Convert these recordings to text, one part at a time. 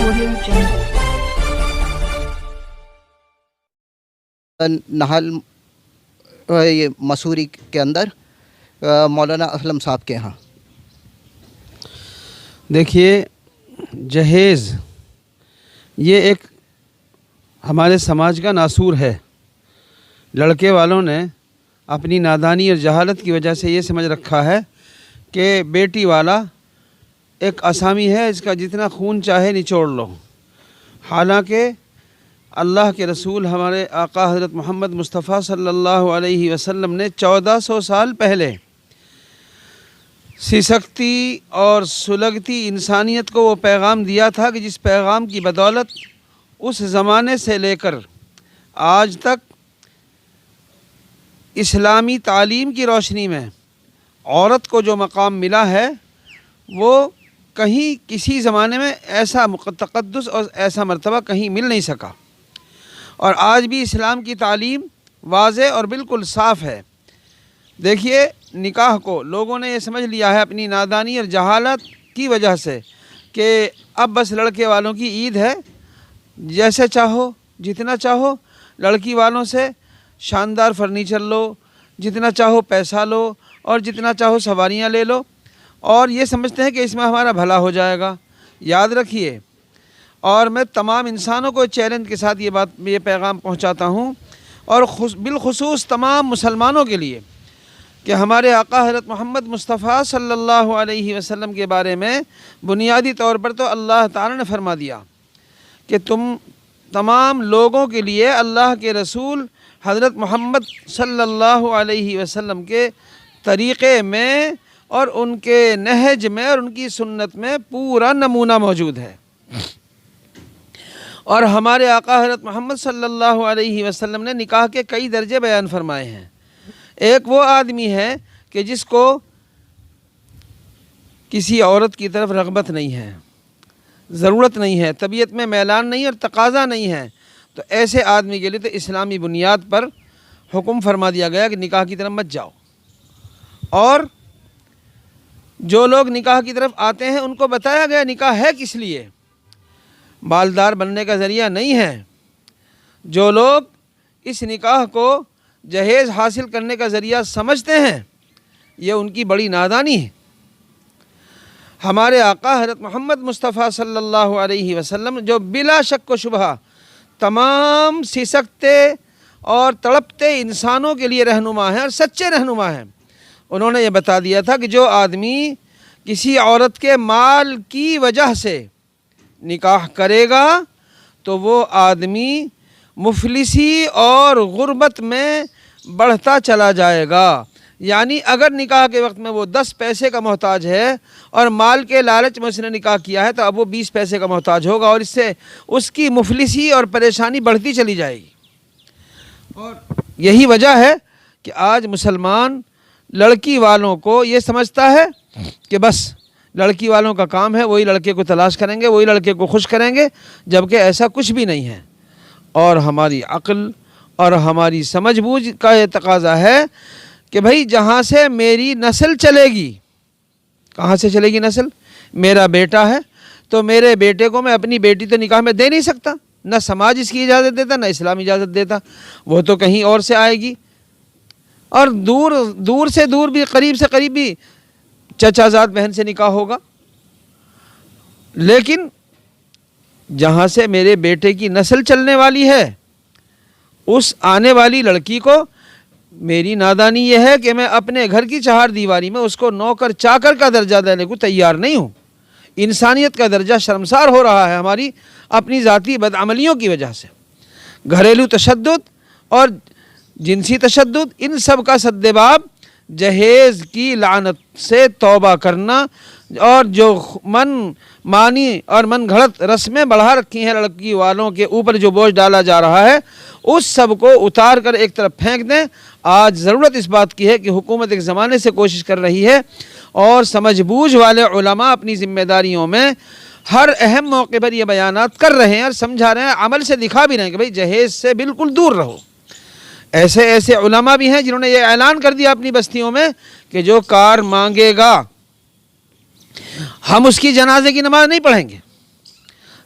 Audio Jungle. نہل Mussoorie کے اندر مولانا اسلم صاحب کے ہاں۔ دیکھیے، جہیز یہ ایک ہمارے سماج کا ناسور ہے۔ لڑکے والوں نے اپنی نادانی اور جہالت کی وجہ سے یہ سمجھ رکھا ہے کہ بیٹی والا ایک اسامی ہے، اس کا جتنا خون چاہے نچوڑ لو۔ حالانکہ اللہ کے رسول ہمارے آقا حضرت محمد مصطفیٰ صلی اللہ علیہ وسلم نے 1400 سال پہلے سسکتی اور سلگتی انسانیت کو وہ پیغام دیا تھا کہ جس پیغام کی بدولت اس زمانے سے لے کر آج تک اسلامی تعلیم کی روشنی میں عورت کو جو مقام ملا ہے وہ کہیں کسی زمانے میں ایسا تقدس اور ایسا مرتبہ کہیں مل نہیں سکا۔ اور آج بھی اسلام کی تعلیم واضح اور بالکل صاف ہے۔ دیکھیے، نکاح کو لوگوں نے یہ سمجھ لیا ہے اپنی نادانی اور جہالت کی وجہ سے کہ اب بس لڑکے والوں کی عید ہے، جیسے چاہو جتنا چاہو لڑکی والوں سے شاندار فرنیچر لو، جتنا چاہو پیسہ لو اور جتنا چاہو سواریاں لے لو، اور یہ سمجھتے ہیں کہ اس میں ہمارا بھلا ہو جائے گا۔ یاد رکھیے، اور میں تمام انسانوں کو چیلنج کے ساتھ یہ پیغام پہنچاتا ہوں، اور بالخصوص تمام مسلمانوں کے لیے، کہ ہمارے آقا حضرت محمد مصطفیٰ صلی اللہ علیہ وسلم کے بارے میں بنیادی طور پر تو اللہ تعالی نے فرما دیا کہ تم تمام لوگوں کے لیے اللہ کے رسول حضرت محمد صلی اللہ علیہ وسلم کے طریقے میں اور ان کے نہج میں اور ان کی سنت میں پورا نمونہ موجود ہے۔ اور ہمارے آقا حضرت محمد صلی اللہ علیہ وسلم نے نکاح کے کئی درجے بیان فرمائے ہیں۔ ایک وہ آدمی ہے کہ جس کو کسی عورت کی طرف رغبت نہیں ہے، ضرورت نہیں ہے، طبیعت میں میلان نہیں اور تقاضا نہیں ہے، تو ایسے آدمی کے لیے تو اسلامی بنیاد پر حکم فرما دیا گیا کہ نکاح کی طرف مت جاؤ۔ اور جو لوگ نکاح کی طرف آتے ہیں ان کو بتایا گیا نکاح ہے کس لیے، مالدار بننے کا ذریعہ نہیں ہے۔ جو لوگ اس نکاح کو جہیز حاصل کرنے کا ذریعہ سمجھتے ہیں، یہ ان کی بڑی نادانی ہے۔ ہمارے آقا حضرت محمد مصطفیٰ صلی اللہ علیہ وسلم جو بلا شک و شبہ تمام سسکتے اور تڑپتے انسانوں کے لیے رہنما ہیں اور سچے رہنما ہیں، انہوں نے یہ بتا دیا تھا کہ جو آدمی کسی عورت کے مال کی وجہ سے نکاح کرے گا تو وہ آدمی مفلسی اور غربت میں بڑھتا چلا جائے گا۔ یعنی اگر نکاح کے وقت میں وہ 10 پیسے کا محتاج ہے اور مال کے لالچ میں اس نے نکاح کیا ہے تو اب وہ 20 پیسے کا محتاج ہوگا، اور اس سے اس کی مفلسی اور پریشانی بڑھتی چلی جائے گی۔ اور یہی وجہ ہے کہ آج مسلمان لڑکی والوں کو یہ سمجھتا ہے کہ بس لڑکی والوں کا کام ہے، وہی لڑکے کو تلاش کریں گے، وہی لڑکے کو خوش کریں گے، جبکہ ایسا کچھ بھی نہیں ہے۔ اور ہماری عقل اور ہماری سمجھ بوجھ کا یہ تقاضا ہے کہ بھئی جہاں سے میری نسل چلے گی، کہاں سے چلے گی نسل؟ میرا بیٹا ہے تو میرے بیٹے کو میں اپنی بیٹی تو نکاح میں دے نہیں سکتا، نہ سماج اس کی اجازت دیتا، نہ اسلام اجازت دیتا، وہ تو کہیں اور سے آئے گی، اور دور سے دور بھی، قریب سے قریب بھی چچا زاد بہن سے نکاح ہوگا۔ لیکن جہاں سے میرے بیٹے کی نسل چلنے والی ہے، اس آنے والی لڑکی کو میری نادانی یہ ہے کہ میں اپنے گھر کی چہار دیواری میں اس کو نوکر چاکر کا درجہ دینے کو تیار نہیں ہوں۔ انسانیت کا درجہ شرمسار ہو رہا ہے ہماری اپنی ذاتی بدعملیوں کی وجہ سے۔ گھریلو تشدد اور جنسی تشدد، ان سب کا سدباب جہیز کی لعنت سے توبہ کرنا، اور جو من مانی اور من گھڑت رسمیں بڑھا رکھی ہیں لڑکی والوں کے اوپر، جو بوجھ ڈالا جا رہا ہے، اس سب کو اتار کر ایک طرف پھینک دیں۔ آج ضرورت اس بات کی ہے کہ حکومت ایک زمانے سے کوشش کر رہی ہے، اور سمجھ بوجھ والے علماء اپنی ذمہ داریوں میں ہر اہم موقع پر یہ بیانات کر رہے ہیں اور سمجھا رہے ہیں، عمل سے دکھا بھی رہے ہیں کہ بھئی جہیز سے بالکل دور رہو۔ ایسے علماء بھی ہیں جنہوں نے یہ اعلان کر دیا اپنی بستیوں میں کہ جو کار مانگے گا ہم اس کی جنازے کی نماز نہیں پڑھیں گے۔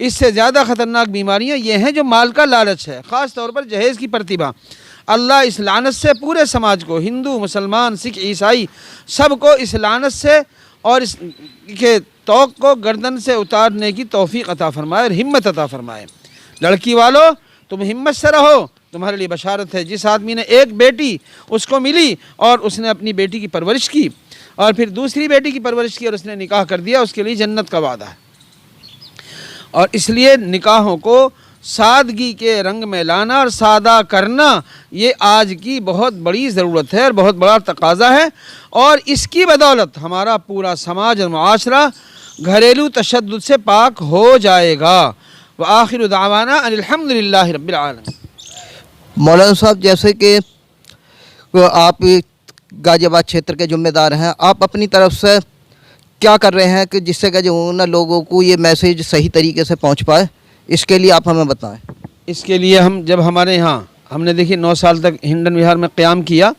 اس سے زیادہ خطرناک بیماریاں یہ ہیں جو مال کا لالچ ہے، خاص طور پر جہیز کی پرتیبھا۔ اللہ اس لعنت سے پورے سماج کو، ہندو، مسلمان، سکھ، عیسائی، سب کو اس لعنت سے اور اس کے توق کو گردن سے اتارنے کی توفیق عطا فرمائے اور ہمت عطا فرمائے۔ لڑکی والوں تم ہمت سے رہو، تمہارے لیے بشارت ہے۔ جس آدمی نے ایک بیٹی اس کو ملی اور اس نے اپنی بیٹی کی پرورش کی اور پھر دوسری بیٹی کی پرورش کی اور اس نے نکاح کر دیا، اس کے لیے جنت کا وعدہ ہے۔ اور اس لیے نکاحوں کو سادگی کے رنگ میں لانا اور سادہ کرنا یہ آج کی بہت بڑی ضرورت ہے اور بہت بڑا تقاضا ہے، اور اس کی بدولت ہمارا پورا سماج اور معاشرہ گھریلو تشدد سے پاک ہو جائے گا۔ وآخر دعوانا ان الحمد للہ رب العالمین۔ مولانا صاحب، جیسے کہ آپ غازی آباد چھیتر کے ذمہ دار ہیں، آپ اپنی طرف سے کیا کر رہے ہیں کہ جس سے کہ جو نا لوگوں کو یہ میسیج صحیح طریقے سے پہنچ پائے؟ اس کے لیے آپ ہمیں بتائیں۔ اس کے لیے جب ہمارے یہاں ہم نے دیکھیے 9 سال تک ہنڈن بہار میں قیام کیا،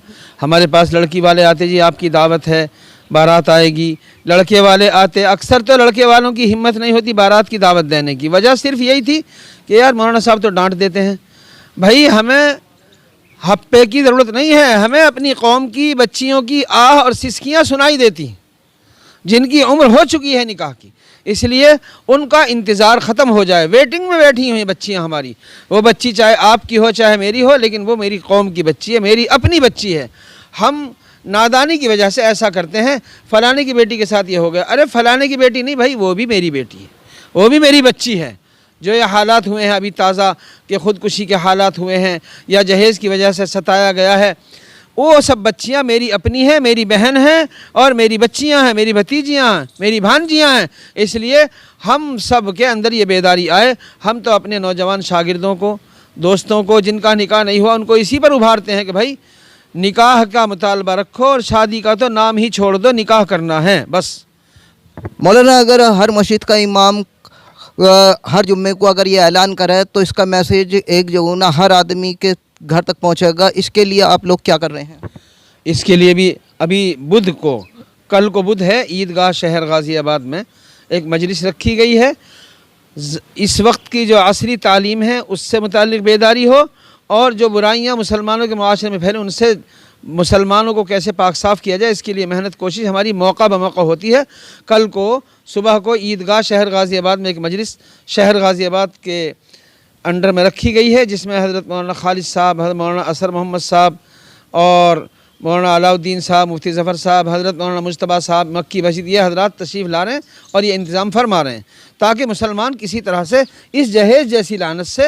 ہمارے پاس لڑکی والے آتے، جی آپ کی دعوت ہے، بارات آئے گی۔ لڑکے والے آتے، اکثر تو لڑکے والوں کی ہمت نہیں ہوتی بارات کی دعوت دینے کی۔ وجہ صرف یہی تھی کہ یار مولانا صاحب تو ڈانٹ دیتے ہیں۔ بھائی ہمیں ہپے کی ضرورت نہیں ہے، ہمیں اپنی قوم کی بچیوں کی آہ اور سسکیاں سنائی دیتی جن کی عمر ہو چکی ہے نکاح کی، اس لیے ان کا انتظار ختم ہو جائے۔ ویٹنگ میں بیٹھی ہوئی بچیاں ہماری، وہ بچی چاہے آپ کی ہو چاہے میری ہو، لیکن وہ میری قوم کی بچی ہے، میری اپنی بچی ہے۔ ہم نادانی کی وجہ سے ایسا کرتے ہیں، فلانے کی بیٹی کے ساتھ یہ ہو گیا، ارے فلانے کی بیٹی نہیں بھائی، وہ بھی میری بیٹی ہے، وہ بھی میری بچی ہے۔ جو یہ حالات ہوئے ہیں ابھی تازہ کہ خودکشی کے حالات ہوئے ہیں یا جہیز کی وجہ سے ستایا گیا ہے، وہ سب بچیاں میری اپنی ہیں، میری بہن ہیں اور میری بچیاں ہیں، میری بھتیجیاں ہیں، میری بھانجیاں ہیں۔ اس لیے ہم سب کے اندر یہ بیداری آئے۔ ہم تو اپنے نوجوان شاگردوں کو، دوستوں کو جن کا نکاح نہیں ہوا، ان کو اسی پر ابھارتے ہیں کہ بھائی نکاح کا مطالبہ رکھو اور شادی کا تو نام ہی چھوڑ دو، نکاح کرنا ہے بس۔ مولانا، اگر ہر مسجد کا امام ہر جمعے کو اگر یہ اعلان کرے تو اس کا میسیج ایک جو نا ہر آدمی کے گھر تک پہنچے گا، اس کے لیے آپ لوگ کیا کر رہے ہیں؟ اس کے لیے بھی ابھی بدھ کو، کل کو بدھ ہے، عیدگاہ شہر غازی آباد میں ایک مجلس رکھی گئی ہے۔ اس وقت کی جو عصری تعلیم ہے اس سے متعلق بیداری ہو، اور جو برائیاں مسلمانوں کے معاشرے میں پھیلیں ان سے مسلمانوں کو کیسے پاک صاف کیا جائے، اس کے لیے محنت کوشش ہماری موقع بموقع ہوتی ہے۔ کل کو صبح کو عیدگاہ شہر غازی آباد میں ایک مجلس شہر غازی آباد کے انڈر میں رکھی گئی ہے، جس میں حضرت مولانا خالد صاحب، حضرت مولانا اثر محمد صاحب اور مولانا علاء الدین صاحب، مفتی ظفر صاحب، حضرت مولانا مجتبیٰ صاحب مکی مسجد، یہ حضرات تشریف لا رہے ہیں اور یہ انتظام فرما رہے ہیں تاکہ مسلمان کسی طرح سے اس جہیز جیسی لعنت سے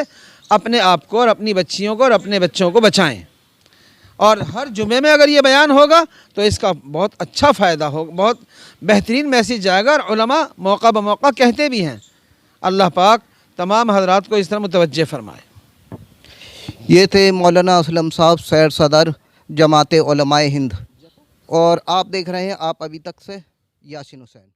اپنے آپ کو اور اپنی بچیوں کو اور اپنے بچوں کو بچائیں۔ اور ہر جمعے میں اگر یہ بیان ہوگا تو اس کا بہت اچھا فائدہ ہوگا، بہت بہترین میسیج جائے گا، اور علماء موقع بموقع کہتے بھی ہیں۔ اللہ پاک تمام حضرات کو اس طرح متوجہ فرمائے۔ یہ تھے مولانا اسلم صاحب، سیر صدر جماعت علماء ہند، اور آپ دیکھ رہے ہیں آپ ابھی تک سے یاسین حسین۔